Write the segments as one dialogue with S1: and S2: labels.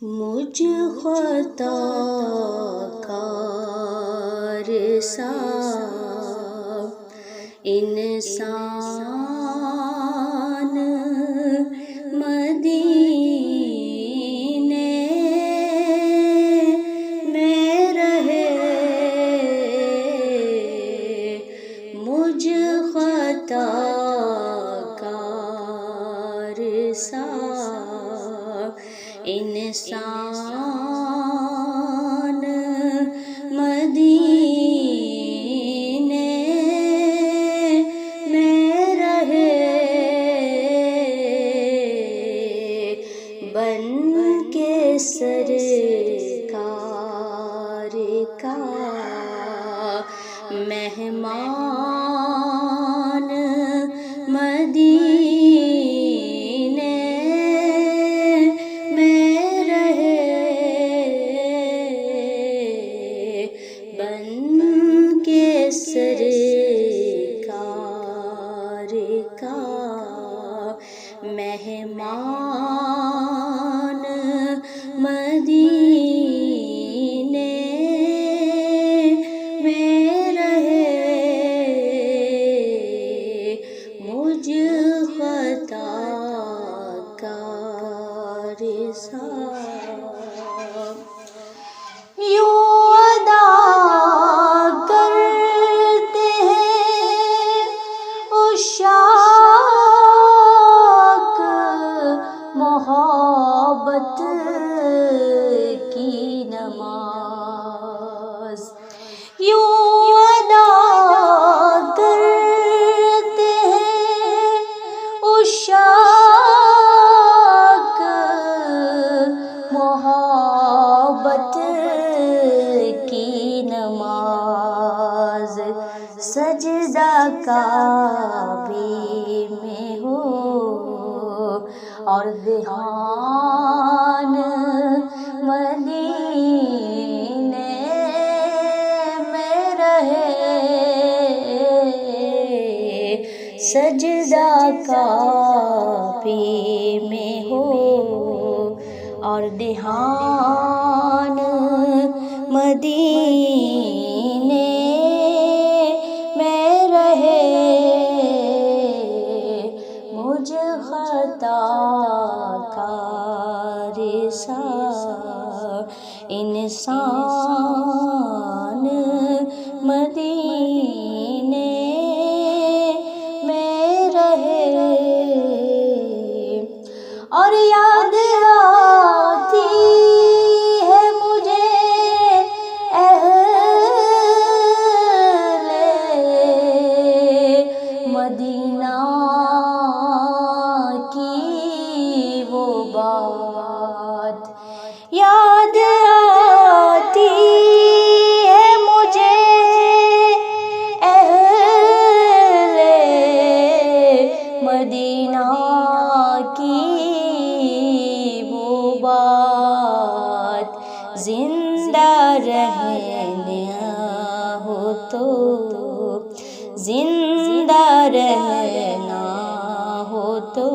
S1: مجھ خطا کار سا انسان مدینے میں رہے، مجھ خطا کار سا انسان مدینے میں رہے، بن کے سرکار کا مہمان مدینے میں رہے، بن کے سرکار کا مہمان مدینے میں رہے، مجھ خطا کار سا یوں ادا کرتے ہیں عشاق محبت کی نماز، یوں ادا کرتے ہیں عشاق محبت کی نماز، سجدہ کعبے میں ہو اور دھیان مدینے میں رہے، سجدہ کعبے میں ہو اور دھیان مدینے میں رہے، مجھ خطا کار سا انسان مدینے میں رہے، اور یاد آتی ہے مجھے اہل مدینہ کی وہ بات، یاد آتی ہے مجھے اہل مدینہ کی وہ بات، زندہ رہنا ہو تو، زندہ رہنا ہو تو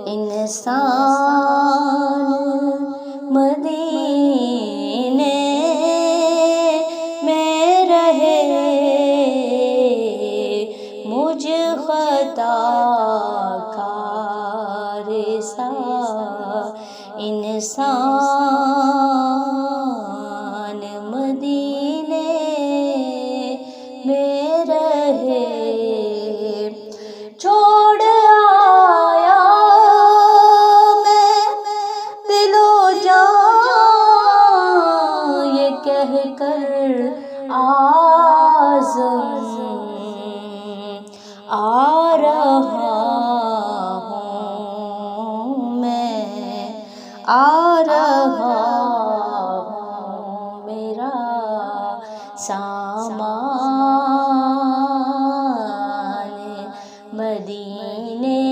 S1: انسان مدینے میں رہے، مجھ خطا کار سا انسان مدینے میں رہے، چھوڑ آیا میں دل و جان یہ کہہ کر آزم آ رہا ہوں میں، آ رہا ہوں، میرا سامان مدینے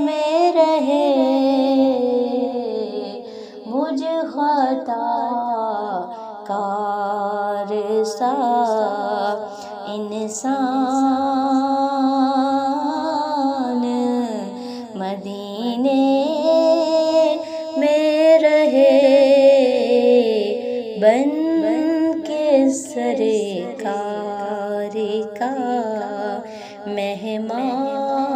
S1: میں رہے، مجھ خطا کار سا انسان مدینے میں سرکار کا مہمان